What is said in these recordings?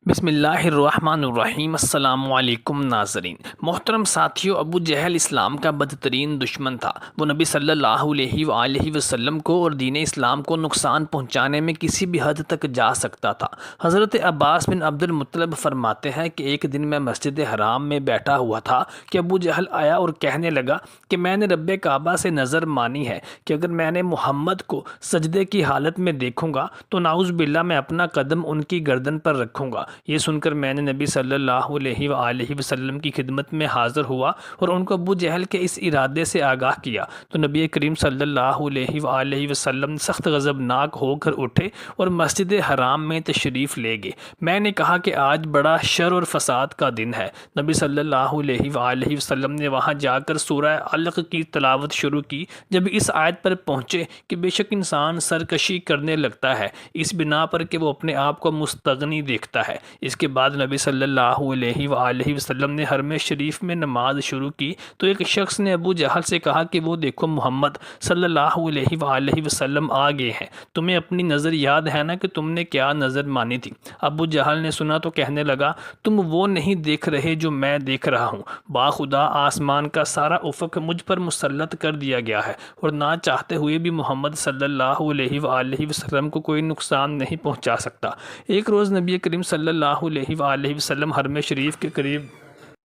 بسم اللہ الرحمن الرحیم۔ السلام علیکم ناظرین محترم ساتھیو، ابو جہل اسلام کا بدترین دشمن تھا۔ وہ نبی صلی اللہ علیہ وآلہ وسلم کو اور دین اسلام کو نقصان پہنچانے میں کسی بھی حد تک جا سکتا تھا۔ حضرت عباس بن عبد المطلب فرماتے ہیں کہ ایک دن میں مسجد حرام میں بیٹھا ہوا تھا کہ ابو جہل آیا اور کہنے لگا کہ میں نے رب کعبہ سے نظر مانی ہے کہ اگر میں نے محمد کو سجدے کی حالت میں دیکھوں گا تو نعوذ باللہ میں اپنا قدم ان کی گردن پر رکھوں گا۔ یہ سن کر میں نے نبی صلی اللہ علیہ وآلہ وسلم کی خدمت میں حاضر ہوا اور ان کو ابو جہل کے اس ارادے سے آگاہ کیا تو نبی کریم صلی اللہ علیہ وآلہ وسلم سخت غضبناک ہو کر اٹھے اور مسجد حرام میں تشریف لے گئے۔ میں نے کہا کہ آج بڑا شر اور فساد کا دن ہے۔ نبی صلی اللہ علیہ وآلہ وسلم نے وہاں جا کر سورہ علق کی تلاوت شروع کی۔ جب اس آیت پر پہنچے کہ بے شک انسان سرکشی کرنے لگتا ہے اس بنا پر کہ وہ اپنے آپ کو مستغنی دیکھتا ہے، اس کے بعد نبی صلی اللہ علیہ وآلہ وسلم نے حرم شریف میں نماز شروع کی تو ایک شخص نے ابو جہل سے کہا کہ وہ دیکھو محمد صلی اللہ علیہ وآلہ وسلم آ گئے ہیں، تمہیں اپنی نظر یاد ہے نا کہ تم نے کیا نظر مانی تھی؟ ابو جہل نے سنا تو کہنے لگا تم وہ نہیں دیکھ رہے جو میں دیکھ رہا ہوں۔ باخدا آسمان کا سارا افق مجھ پر مسلط کر دیا گیا ہے اور نہ چاہتے ہوئے بھی محمد صلی اللہ علیہ وآلہ وسلم کو کوئی نقصان نہیں پہنچا سکتا۔ ایک روز نبی کریم صلی اللہ علیہ وآلہ وسلم حرم شریف کے قریب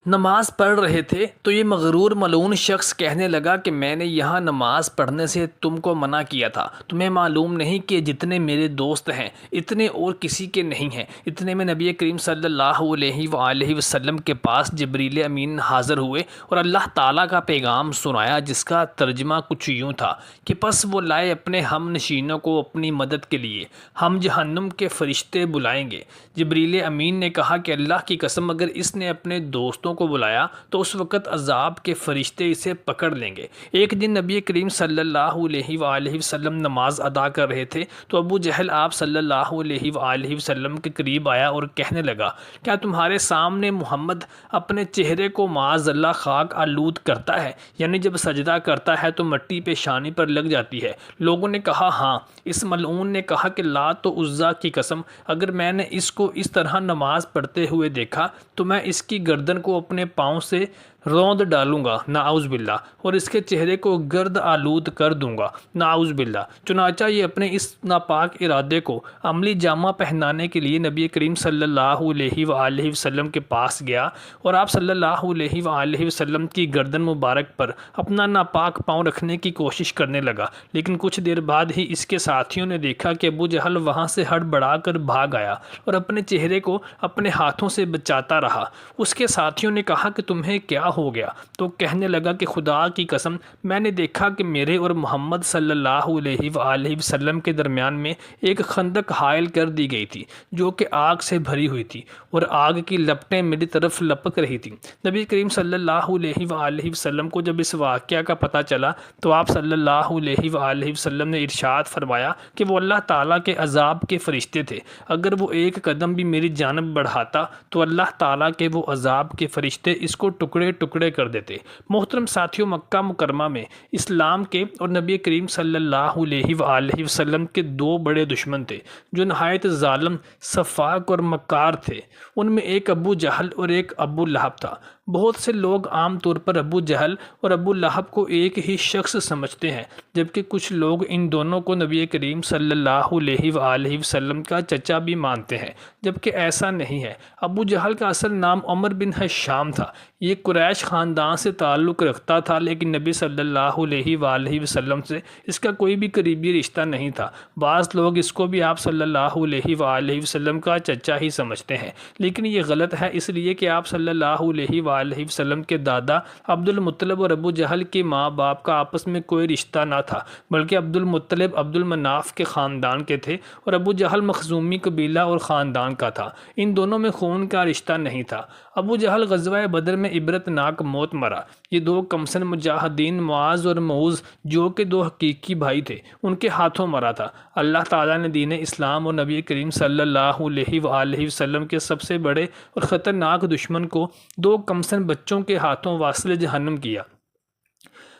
نماز پڑھ رہے تھے تو یہ مغرور ملعون شخص کہنے لگا کہ میں نے یہاں نماز پڑھنے سے تم کو منع کیا تھا، تمہیں معلوم نہیں کہ جتنے میرے دوست ہیں اتنے اور کسی کے نہیں ہیں۔ اتنے میں نبی کریم صلی اللہ علیہ وآلہ وسلم کے پاس جبریل امین حاضر ہوئے اور اللہ تعالیٰ کا پیغام سنایا جس کا ترجمہ کچھ یوں تھا کہ پس وہ لائے اپنے ہم نشینوں کو اپنی مدد کے لیے، ہم جہنم کے فرشتے بلائیں گے۔ جبریل امین نے کہا کہ اللہ کی قسم اگر اس نے اپنے دوستوں کو بلایا تو اس وقت عذاب کے فرشتے اسے پکڑ لیں گے۔ ایک دن نبی کریم صلی اللہ علیہ وآلہ وسلم نماز ادا کر رہے تھے تو ابو جہل آپ صلی اللہ علیہ وآلہ وسلم کے قریب آیا اور کہنے لگا کیا تمہارے سامنے محمد اپنے چہرے کو معاذ اللہ خاک آلود کرتا ہے، یعنی جب سجدہ کرتا ہے تو مٹی پیشانی پر لگ جاتی ہے؟ لوگوں نے کہا ہاں۔ اس ملعون نے کہا کہ لات و عزا کی قسم اگر میں نے اس کو اس طرح نماز پڑھتے ہوئے دیکھا تو میں اس کی گردن کو اپنے پاؤں سے روند ڈالوں گا نعوذ باللہ اور اس کے چہرے کو گرد آلود کر دوں گا نعوذ باللہ۔ چنانچہ یہ اپنے اس ناپاک ارادے کو عملی جامہ پہنانے کے لیے نبی کریم صلی اللہ علیہ وآلہ وسلم کے پاس گیا اور آپ صلی اللہ علیہ وآلہ وسلم کی گردن مبارک پر اپنا ناپاک پاؤں رکھنے کی کوشش کرنے لگا، لیکن کچھ دیر بعد ہی اس کے ساتھیوں نے دیکھا کہ ابو جہل وہاں سے ہڑبڑا کر بھاگ آیا اور اپنے چہرے کو اپنے ہاتھوں سے بچاتا رہا۔ اس کے ساتھیوں نے کہا کہ تمہیں کیا ہو گیا؟ تو کہنے لگا کہ خدا کی قسم میں نے دیکھا کہ میرے اور محمد صلی اللہ علیہ وآلہ وسلم کے درمیان میں ایک خندق حائل کر دی گئی تھی جو کہ آگ سے بھری ہوئی تھی اور آگ کی لپٹیں میری طرف لپک رہی تھیں۔ نبی کریم صلی اللہ علیہ وآلہ وسلم کو جب اس واقعہ کا پتہ چلا تو آپ صلی اللہ علیہ وآلہ وسلم نے ارشاد فرمایا کہ وہ اللہ تعالیٰ کے عذاب کے فرشتے تھے، اگر وہ ایک قدم بھی میری جانب بڑھاتا تو اللہ تعالیٰ کے وہ عذاب کے فرشتے اس کو ٹکڑے ٹکڑے کر دیتے۔ محترم ساتھیوں، مکہ مکرمہ میں اسلام کے اور نبی کریم صلی اللہ علیہ وآلہ وسلم کے دو بڑے دشمن تھے جو نہایت ظالم، سفاک اور مکار تھے۔ ان میں ایک ابو جہل اور ایک ابو لہب تھا۔ بہت سے لوگ عام طور پر ابو جہل اور ابو لہب کو ایک ہی شخص سمجھتے ہیں، جبکہ کچھ لوگ ان دونوں کو نبی کریم صلی اللہ علیہ وآلہ وسلم کا چچا بھی مانتے ہیں، جبکہ ایسا نہیں ہے۔ ابو جہل کا اصل نام عمر بن حشام تھا۔ یہ قریش خاندان سے تعلق رکھتا تھا، لیکن نبی صلی اللہ علیہ وآلہ وسلم سے اس کا کوئی بھی قریبی رشتہ نہیں تھا۔ بعض لوگ اس کو بھی آپ صلی اللہ علیہ وآلہ وسلم کا چچا ہی سمجھتے ہیں، لیکن یہ غلط ہے، اس لیے کہ آپ صلی اللہ علیہ وآلہ وسلم کے دادا عبد المطلب اور ابو جہل کے ماں باپ کا آپس میں کوئی رشتہ نہ تھا، بلکہ عبد المطلب عبد المناف کے خاندان کے تھے اور ابو جہل مخزومی قبیلہ اور خاندان کا تھا۔ ان دونوں میں خون کا رشتہ نہیں تھا۔ ابو جہل غزوہ بدر میں عبرت ناک موت مرا۔ یہ دو کمسن مجاہدین معاذ اور معوذ جو کہ دو حقیقی بھائی تھے ان کے ہاتھوں مرا تھا۔ اللہ تعالیٰ نے دین اسلام اور نبی کریم صلی اللہ علیہ وآلہ وسلم کے سب سے بڑے اور خطرناک دشمن کو دو کمسن بچوں کے ہاتھوں واصل جہنم کیا۔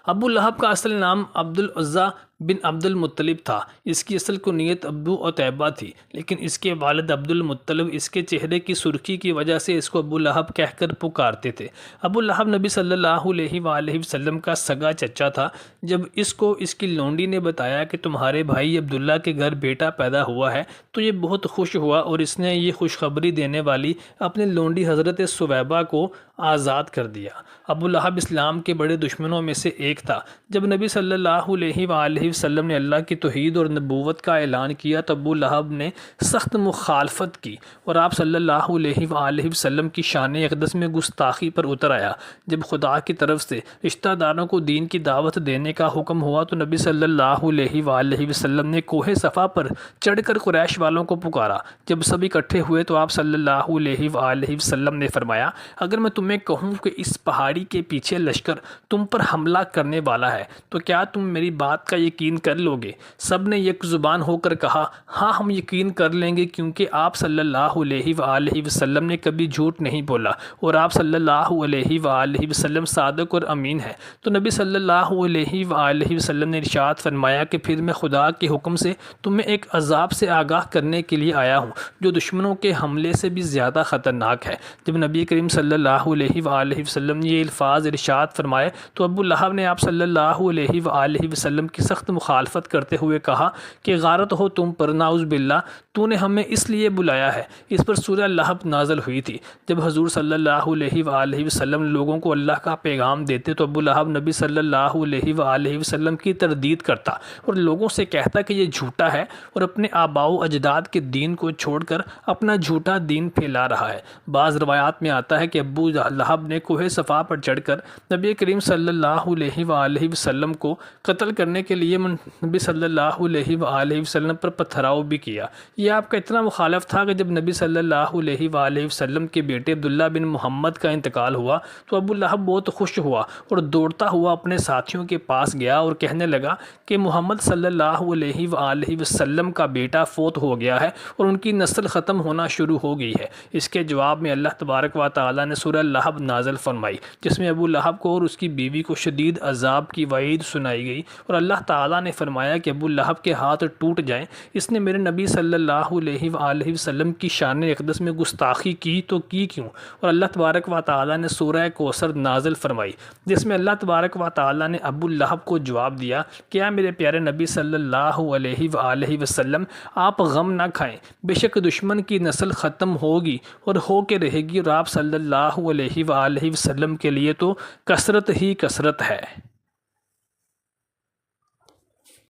ابو لہب کا اصل نام عبد العزیٰ بن عبد المطلب تھا۔ اس کی اصل کنیت ابو عتیبہ تھی، لیکن اس کے والد عبد المطلب اس کے چہرے کی سرخی کی وجہ سے اس کو ابو لہب کہہ کر پکارتے تھے۔ ابو لہب نبی صلی اللہ علیہ وآلہ وسلم کا سگا چچا تھا۔ جب اس کو اس کی لونڈی نے بتایا کہ تمہارے بھائی عبداللہ کے گھر بیٹا پیدا ہوا ہے تو یہ بہت خوش ہوا، اور اس نے یہ خوشخبری دینے والی اپنے لونڈی حضرت سویبہ کو آزاد کر دیا۔ ابو لہب اسلام کے بڑے دشمنوں میں سے ایک تھا۔ جب نبی صلی اللہ علیہ وآلہ وسلم نے اللہ کی توحید اور نبوت کا اعلان کیا تو ابو لہب نے سخت مخالفت کی اور آپ صلی اللہ علیہ وآلہ وسلم کی شان اقدس میں گستاخی پر اتر آیا۔ جب خدا کی طرف سے رشتہ داروں کو دین کی دعوت دینے کا حکم ہوا تو نبی صلی اللہ علیہ وآلہ وسلم نے کوہ صفا پر چڑھ کر قریش والوں کو پکارا۔ جب سب اکٹھے ہوئے تو آپ صلی اللہ علیہ وآلہ وسلم نے فرمایا، اگر میں تمہیں کہوں کہ اس پہاڑی کے پیچھے لشکر تم پر حملہ کرنے والا ہے تو کیا تم میری بات کا یقین کر لو گے؟ سب نے یک زبان ہو کر کہا، ہاں ہم یقین کر لیں گے، کیونکہ آپ صلی اللہ علیہ وآلہ وسلم نے کبھی جھوٹ نہیں بولا اور آپ صلی اللہ علیہ وآلہ وسلم صادق اور امین ہے۔ تو نبی صلی اللہ علیہ وآلہ وسلم نے ارشاد فرمایا کہ پھر میں خدا کے حکم سے تمہیں ایک عذاب سے آگاہ کرنے کے لیے آیا ہوں جو دشمنوں کے حملے سے بھی زیادہ خطرناک ہے۔ جب نبی کریم صلی اللہ علیہ وآلہ وسلم نے یہ الفاظ ارشاد فرمائے تو ابو لہب نے آپ صلی اللہ علیہ وآلہ وسلم کی سخت مخالفت کرتے ہوئے کہا کہ غارت ہو تم پر، نعوذ باللہ، تو نے ہمیں اس لیے بلایا ہے۔ اس پر سورہ لہب نازل ہوئی تھی۔ جب حضور صلی اللہ علیہ وآلہ وسلم لوگوں کو اللہ کا پیغام دیتے تو ابو لہب نبی صلی اللہ علیہ وآلہ وسلم کی تردید کرتا اور لوگوں سے کہتا کہ یہ جھوٹا ہے اور اپنے آباء و اجداد کے دین کو چھوڑ کر اپنا جھوٹا دین پھیلا رہا ہے۔ بعض روایات میں آتا ہے کہ ابو لہب نے کوہ صفا پر چڑھ کر نبی کریم صلی اللہ علیہ وآلہ وسلم کو قتل کرنے کے لیے نبی صلی اللہ علیہ وآلہ وسلم پر پتھراؤ بھی کیا۔ یہ آپ کا اتنا مخالف تھا کہ جب نبی صلی اللہ علیہ وآلہ وسلم کے بیٹے عبداللہ بن محمد کا انتقال ہوا تو ابو لہب بہت خوش ہوا اور دوڑتا ہوا اپنے ساتھیوں کے پاس گیا اور کہنے لگا کہ محمد صلی اللہ علیہ وآلہ وسلم کا بیٹا فوت ہو گیا ہے اور ان کی نسل ختم ہونا شروع ہو گئی ہے۔ اس کے جواب میں اللہ تبارک و تعالیٰ نے سورہ لہب نازل فرمائی، جس میں ابو لہب کو اور اس کی بیوی کو شدید عذاب کی وعید سنائی گئی، اور اللہ تعالیٰ نے فرمایا کہ ابو لہب کے ہاتھ ٹوٹ جائیں، اس نے میرے نبی صلی اللہ علیہ وآلہ وسلم کی شان اقدس میں گستاخی کی تو کی کیوں؟ اور اللہ تبارک و تعالیٰ نے سورہ کوثر نازل فرمائی، جس میں اللہ تبارک و تعالیٰ نے ابو لہب کو جواب دیا کہ اے میرے پیارے نبی صلی اللہ علیہ وآلہ وسلم، آپ غم نہ کھائیں، بے شک دشمن کی نسل ختم ہوگی اور ہو کے رہے گی، اور آپ صلی اللہ علیہ وآلہ وسلم کے لیے تو کثرت ہی کثرت ہے۔